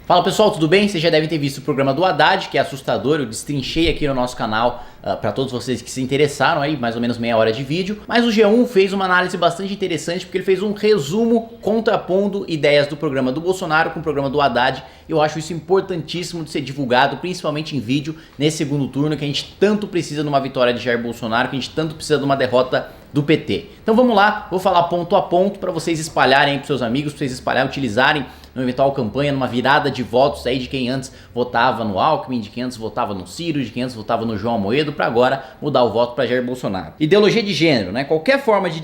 Fala pessoal, tudo bem? Vocês já devem ter visto o programa do Haddad, que é assustador, eu destrinchei aqui no nosso canal para todos vocês que se interessaram, aí mais ou menos meia hora de vídeo. Mas o G1 fez uma análise bastante interessante, porque ele fez um resumo contrapondo ideias do programa do Bolsonaro com o programa do Haddad. Eu acho isso importantíssimo de ser divulgado, principalmente em vídeo, nesse segundo turno, que a gente tanto precisa de uma vitória de Jair Bolsonaro, que a gente tanto precisa de uma derrota do PT. Então vamos lá, vou falar ponto a ponto para vocês espalharem aí para seus amigos, para vocês espalharem, utilizarem numa eventual campanha, numa virada de votos aí de quem antes votava no Alckmin, de quem antes votava no Ciro, de quem antes votava no João Amoedo, para agora mudar o voto para Jair Bolsonaro. Ideologia de gênero, né? Qualquer forma de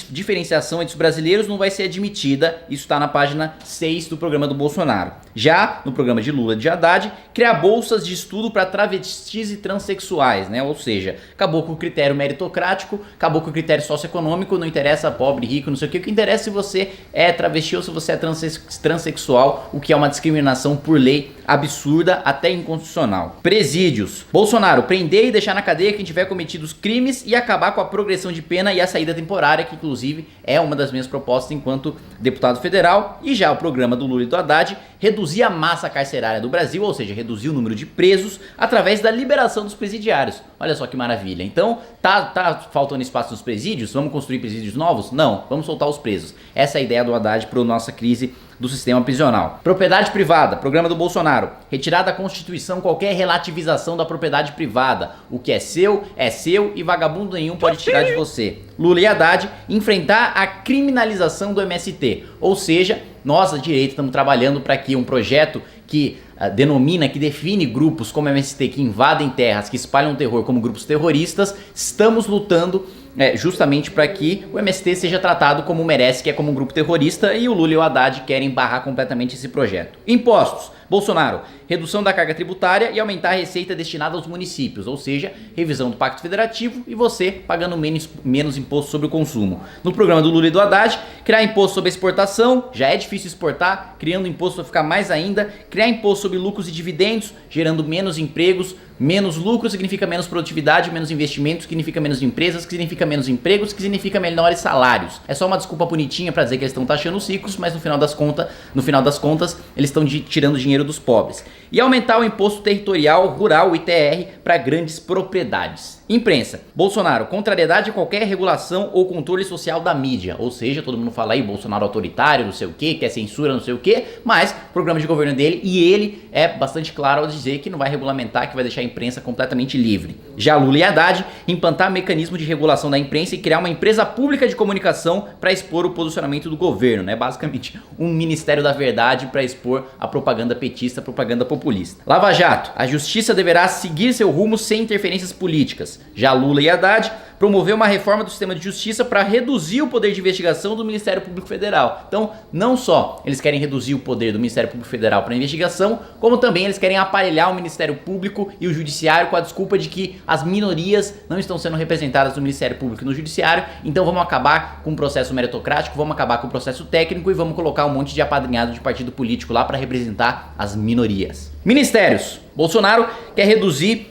diferenciação entre os brasileiros não vai ser admitida, isso está na página 6 do programa do Bolsonaro. Já no programa de Lula e de Haddad, criar bolsas de estudo para travestis e transexuais, né? Ou seja, acabou com o critério meritocrático, acabou com o critério socioeconômico, não interessa pobre, rico, não sei o que interessa é se você é travesti ou se você é transexual, o que é uma discriminação por lei absurda, até inconstitucional. Presídios. Bolsonaro, prender e deixar na cadeia quem tiver cometido os crimes e acabar com a progressão de pena e a saída temporária, que inclusive é uma das minhas propostas enquanto deputado federal. E já o programa do Lula e do Haddad, reduzir a massa carcerária do Brasil, ou seja, reduzir o número de presos através da liberação dos presidiários. Olha só que maravilha. Então, tá faltando espaço nos presídios? Vamos construir presídios novos? Não, vamos soltar os presos. Essa é a ideia do Haddad para a nossa crise do sistema prisional. Propriedade privada, programa do Bolsonaro. Retirar da Constituição qualquer relativização da propriedade privada. O que é seu e vagabundo nenhum pode tirar de você. Lula e Haddad, enfrentar a criminalização do MST. Ou seja, nós, a direita, estamos trabalhando para que um projeto que que define grupos como MST que invadem terras, que espalham terror como grupos terroristas, estamos lutando justamente para que o MST seja tratado como merece, que é como um grupo terrorista, e o Lula e o Haddad querem barrar completamente esse projeto. Impostos. Bolsonaro, redução da carga tributária e aumentar a receita destinada aos municípios, ou seja, revisão do Pacto Federativo e você pagando menos imposto sobre o consumo. No programa do Lula e do Haddad, criar imposto sobre exportação, já é difícil exportar, criando imposto vai ficar mais ainda, criar imposto sobre lucros e dividendos, gerando menos empregos, menos lucro significa menos produtividade, menos investimentos significa menos empresas, que significa menos empregos, que significa menores salários. É só uma desculpa bonitinha para dizer que eles estão taxando os ricos, mas no final das contas, eles estão tirando dinheiro dos pobres. E aumentar o imposto territorial rural, o ITR, para grandes propriedades. Imprensa. Bolsonaro, contrariedade a qualquer regulação ou controle social da mídia. Ou seja, todo mundo fala aí, Bolsonaro autoritário, não sei o que, quer censura, não sei o que, mas o programa de governo dele, e ele é bastante claro ao dizer que não vai regulamentar, que vai deixar a imprensa completamente livre. Já Lula e Haddad, implantar mecanismo de regulação da imprensa e criar uma empresa pública de comunicação para expor o posicionamento do governo, né? Basicamente, um Ministério da Verdade para expor a propaganda petista, a propaganda populista. Lava Jato, a justiça deverá seguir seu rumo sem interferências políticas. Já Lula e Haddad, promoveu uma reforma do sistema de justiça para reduzir o poder de investigação do Ministério Público Federal. Então, não só eles querem reduzir o poder do Ministério Público Federal para investigação, como também eles querem aparelhar o Ministério Público e o Judiciário com a desculpa de que as minorias não estão sendo representadas no Ministério Público e no Judiciário, então vamos acabar com o processo meritocrático, vamos acabar com o processo técnico e vamos colocar um monte de apadrinhado de partido político lá para representar as minorias. Ministérios. Bolsonaro quer reduzir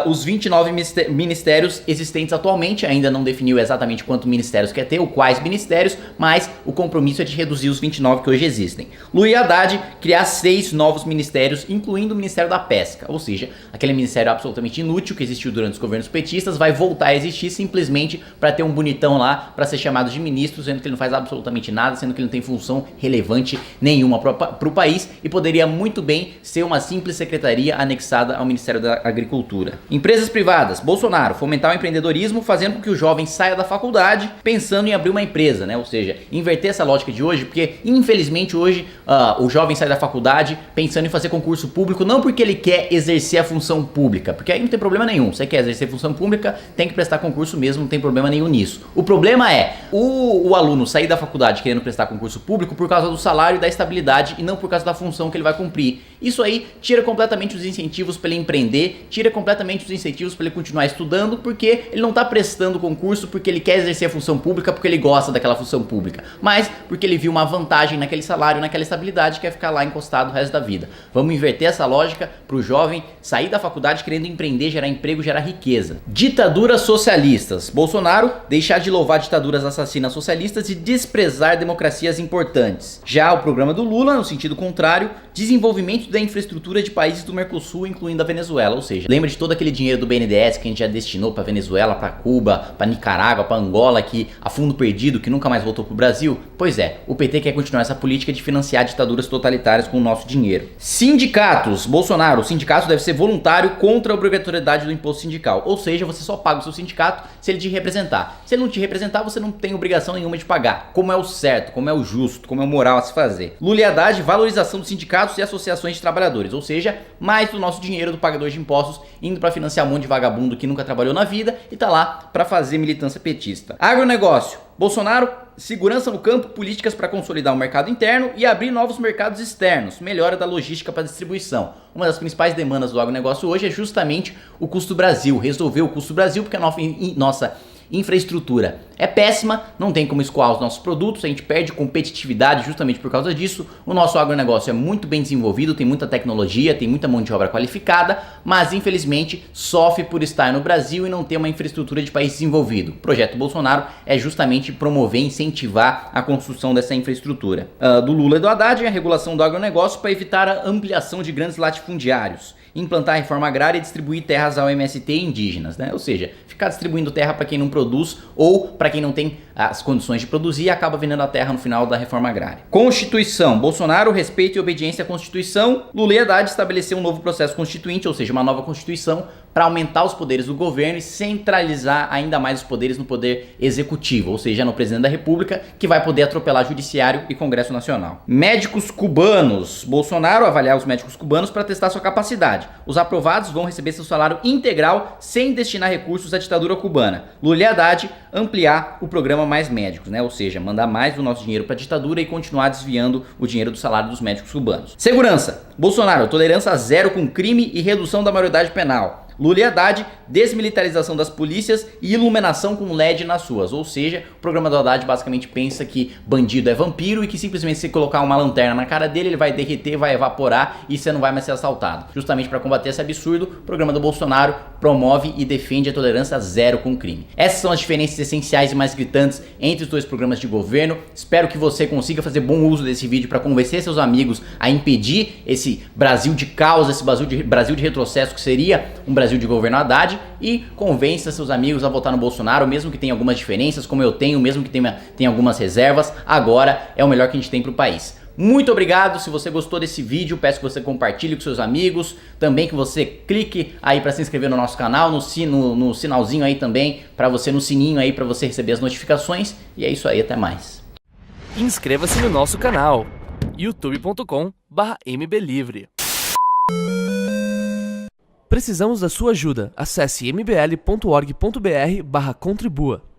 os 29 ministérios existentes atualmente, ainda não definiu exatamente quantos ministérios quer ter, ou quais ministérios, mas o compromisso é de reduzir os 29 que hoje existem. Lula e Haddad criar 6 novos ministérios, incluindo o Ministério da Pesca, ou seja, aquele ministério absolutamente inútil que existiu durante os governos petistas, vai voltar a existir simplesmente para ter um bonitão lá, para ser chamado de ministro, sendo que ele não faz absolutamente nada, sendo que ele não tem função relevante nenhuma para o país e poderia muito bem ser uma simples secretaria anexada ao Ministério da Agricultura. Empresas privadas. Bolsonaro, fomentar o empreendedorismo, fazendo com que o jovem saia da faculdade pensando em abrir uma empresa, né? Ou seja, inverter essa lógica de hoje, porque infelizmente hoje o jovem sai da faculdade pensando em fazer concurso público, não porque ele quer exercer a função pública, porque aí não tem problema nenhum. Você quer exercer função pública, tem que prestar concurso mesmo, não tem problema nenhum nisso. O problema é o aluno sair da faculdade querendo prestar concurso público por causa do salário e da estabilidade e não por causa da função que ele vai cumprir. Isso aí tira completamente os incentivos para ele empreender, tira completamente completamente os incentivos para ele continuar estudando, porque ele não está prestando concurso porque ele quer exercer a função pública, porque ele gosta daquela função pública, mas porque ele viu uma vantagem naquele salário, naquela estabilidade, e quer ficar lá encostado o resto da vida. Vamos inverter essa lógica para o jovem sair da faculdade querendo empreender, gerar emprego, gerar riqueza. Ditaduras socialistas. Bolsonaro deixar de louvar ditaduras assassinas socialistas e desprezar democracias importantes. Já o programa do Lula, no sentido contrário, desenvolvimento da infraestrutura de países do Mercosul, incluindo a Venezuela. Ou seja, lembra de todo aquele dinheiro do BNDES que a gente já destinou para Venezuela, para Cuba, para Nicarágua, para Angola, que a fundo perdido, que nunca mais voltou para o Brasil? Pois é, o PT quer continuar essa política de financiar ditaduras totalitárias com o nosso dinheiro. Sindicatos. Bolsonaro, o sindicato deve ser voluntário contra a obrigatoriedade do imposto sindical. Ou seja, você só paga o seu sindicato se ele te representar. Se ele não te representar, você não tem obrigação nenhuma de pagar. Como é o certo, como é o justo, como é o moral a se fazer. Lula e Haddad, valorização dos sindicatos e associações de trabalhadores. Ou seja, mais do nosso dinheiro do pagador de impostos indo para financiar um monte de vagabundo que nunca trabalhou na vida e tá lá para fazer militância petista. Agronegócio. Bolsonaro, segurança no campo, políticas para consolidar o mercado interno e abrir novos mercados externos, melhora da logística para distribuição. Uma das principais demandas do agronegócio hoje é justamente o custo Brasil, resolver o custo Brasil, porque a nossa infraestrutura é péssima, não tem como escoar os nossos produtos, a gente perde competitividade justamente por causa disso. O nosso agronegócio é muito bem desenvolvido, tem muita tecnologia, tem muita mão de obra qualificada, mas infelizmente sofre por estar no Brasil e não ter uma infraestrutura de país desenvolvido. O projeto Bolsonaro é justamente promover, incentivar a construção dessa infraestrutura. Do Lula e do Haddad, a regulação do agronegócio para evitar a ampliação de grandes latifundiários, implantar a reforma agrária e distribuir terras ao MST e indígenas, né? Ou seja, ficar distribuindo terra para quem não produz ou para quem não tem as condições de produzir e acaba vendendo a terra no final da reforma agrária. Constituição. Bolsonaro, respeito e obediência à Constituição. Lula e Haddad estabeleceu um novo processo constituinte, ou seja, uma nova Constituição para aumentar os poderes do governo e centralizar ainda mais os poderes no poder executivo, ou seja, no presidente da República, que vai poder atropelar Judiciário e Congresso Nacional. Médicos cubanos. Bolsonaro avaliar os médicos cubanos para testar sua capacidade. Os aprovados vão receber seu salário integral sem destinar recursos à ditadura cubana. Lula e Haddad ampliar o programa Mais Médicos, né? Ou seja, mandar mais do nosso dinheiro para a ditadura e continuar desviando o dinheiro do salário dos médicos cubanos. Segurança. Bolsonaro, tolerância zero com crime e redução da maioridade penal. Lula e Haddad, desmilitarização das polícias e iluminação com LED nas ruas. Ou seja, o programa do Haddad basicamente pensa que bandido é vampiro e que simplesmente se colocar uma lanterna na cara dele, ele vai derreter, vai evaporar e você não vai mais ser assaltado. Justamente para combater esse absurdo, o programa do Bolsonaro promove e defende a tolerância zero com crime. Essas são as diferenças essenciais e mais gritantes entre os dois programas de governo. Espero que você consiga fazer bom uso desse vídeo para convencer seus amigos a impedir esse Brasil de caos, esse Brasil de retrocesso que seria um Brasil de governo Haddad, e convença seus amigos a votar no Bolsonaro, mesmo que tenha algumas diferenças, como eu tenho, mesmo que tenha algumas reservas, agora é o melhor que a gente tem para o país. Muito obrigado, se você gostou desse vídeo, peço que você compartilhe com seus amigos, também que você clique aí para se inscrever no nosso canal, no sinalzinho aí também, no sininho aí para você receber as notificações, e é isso aí, até mais. Inscreva-se no nosso canal, youtube.com/mblivre. Precisamos da sua ajuda. Acesse mbl.org.br/contribua.